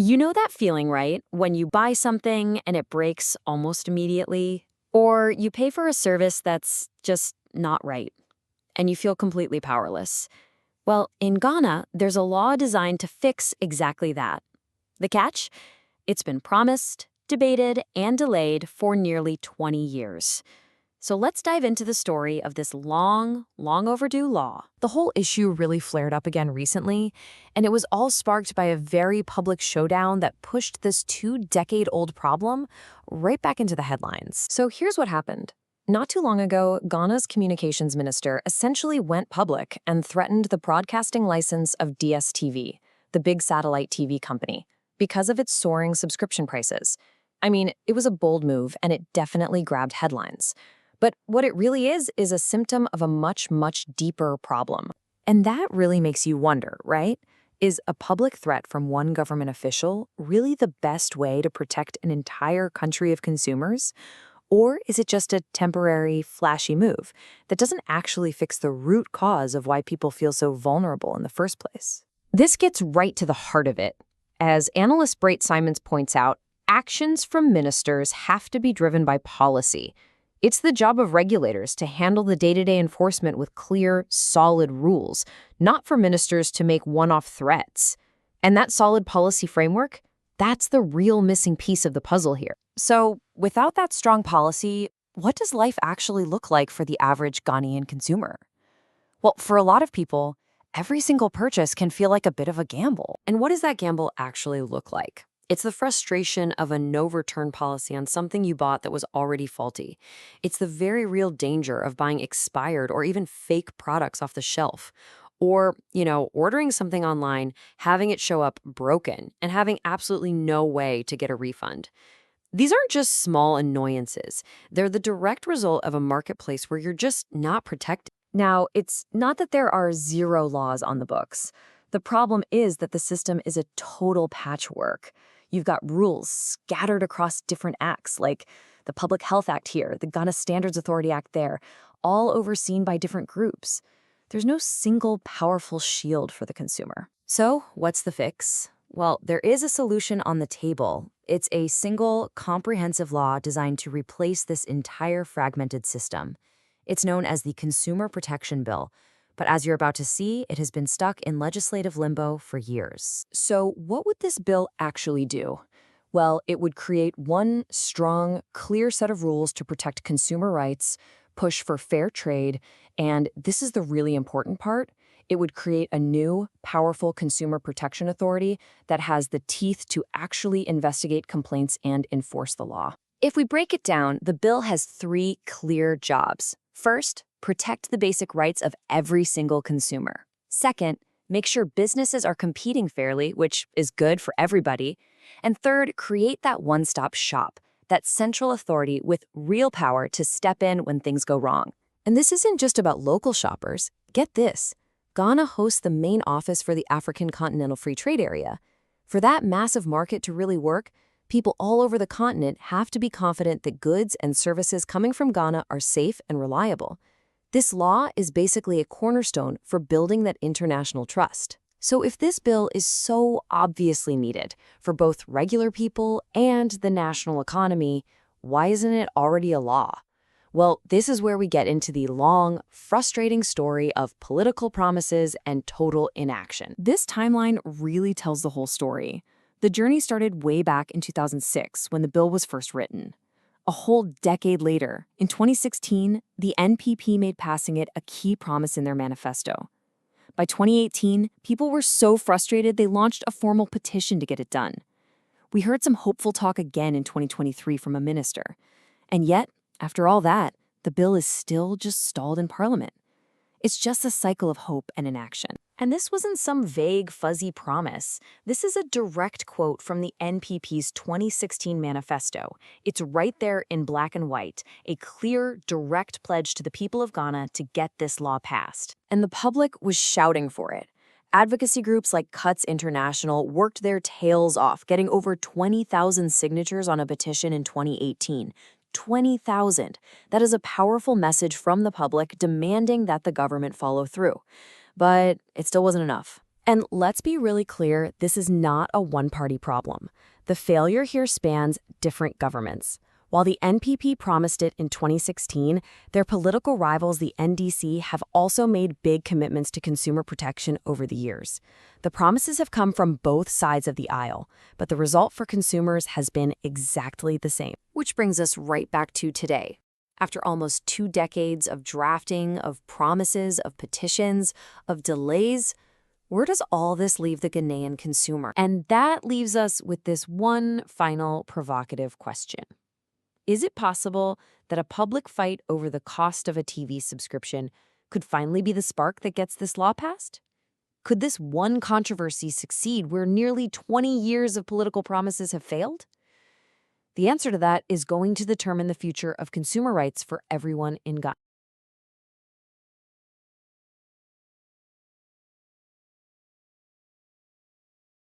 You know that feeling, right? When you buy something and it breaks almost immediately, or you pay for a service that's just not right, and you feel completely powerless. Well, in Ghana, there's a law designed to fix exactly that. The catch? It's been promised, debated, and delayed for nearly 20 years. So let's dive into the story of this long overdue law. The whole issue really flared up again recently, and it was all sparked by a very public showdown that pushed this 2-decade-old problem right back into the headlines. So here's what happened. Not too long ago, Ghana's communications minister essentially went public and threatened the broadcasting license of DStv, the big satellite TV company, because of its soaring subscription prices. I mean, it was a bold move, and it definitely grabbed headlines. But what it really is a symptom of a much deeper problem. And that really makes you wonder, right? Is a public threat from one government official really the best way to protect an entire country of consumers? Or is it just a temporary, flashy move that doesn't actually fix the root cause of why people feel so vulnerable in the first place? This gets right to the heart of it. As analyst Brait Simons points out, actions from ministers have to be driven by policy. It's the job of regulators to handle the day-to-day enforcement with clear, solid rules, not for ministers to make one-off threats. And that solid policy framework, that's the real missing piece of the puzzle here. So, without that strong policy, what does life actually look like for the average Ghanaian consumer? Well, for a lot of people, every single purchase can feel like a bit of a gamble. And what does that gamble actually look like? It's the frustration of a no-return policy on something you bought that was already faulty. It's the very real danger of buying expired or even fake products off the shelf. Or, ordering something online, having it show up broken, and having absolutely no way to get a refund. These aren't just small annoyances. They're the direct result of a marketplace where you're just not protected. Now, it's not that there are zero laws on the books. The problem is that the system is a total patchwork. You've got rules scattered across different acts, like the Public Health Act here, the Ghana Standards Authority Act there, all overseen by different groups. There's no single powerful shield for the consumer. So, what's the fix? Well, there is a solution on the table. It's a single, comprehensive law designed to replace this entire fragmented system. It's known as the Consumer Protection Bill. But as you're about to see, it has been stuck in legislative limbo for years. So what would this bill actually do? Well, it would create one strong, clear set of rules to protect consumer rights, push for fair trade, and this is the really important part, it would create a new, powerful consumer protection authority that has the teeth to actually investigate complaints and enforce the law. If we break it down, the bill has 3 clear jobs. First, protect the basic rights of every single consumer. Second, make sure businesses are competing fairly, which is good for everybody. And third, create that one-stop shop, that central authority with real power to step in when things go wrong. And this isn't just about local shoppers. Get this. Ghana hosts the main office for the African Continental Free Trade Area. For that massive market to really work, people all over the continent have to be confident that goods and services coming from Ghana are safe and reliable. This law is basically a cornerstone for building that international trust. So if this bill is so obviously needed for both regular people and the national economy, why isn't it already a law? Well, this is where we get into the long, frustrating story of political promises and total inaction. This timeline really tells the whole story. The journey started way back in 2006 when the bill was first written. A whole decade later, in 2016, the NPP made passing it a key promise in their manifesto. By 2018, people were so frustrated they launched a formal petition to get it done. We heard some hopeful talk again in 2023 from a minister. And yet, after all that, the bill is still just stalled in Parliament. It's just a cycle of hope and inaction. And this wasn't some vague, fuzzy promise. This is a direct quote from the NPP's 2016 manifesto. It's right there in black and white, a clear, direct pledge to the people of Ghana to get this law passed. And the public was shouting for it. Advocacy groups like Cuts International worked their tails off, getting over 20,000 signatures on a petition in 2018. 20,000. That is a powerful message from the public demanding that the government follow through. But it still wasn't enough. And let's be really clear, this is not a one-party problem. The failure here spans different governments. While the NPP promised it in 2016, their political rivals, the NDC, have also made big commitments to consumer protection over the years. The promises have come from both sides of the aisle, but the result for consumers has been exactly the same. Which brings us right back to today. After almost 2 decades of drafting, of promises, of petitions, of delays, where does all this leave the Ghanaian consumer? And that leaves us with this one final provocative question. Is it possible that a public fight over the cost of a TV subscription could finally be the spark that gets this law passed? Could this one controversy succeed where nearly 20 years of political promises have failed? The answer to that is going to determine the future of consumer rights for everyone in Ghana.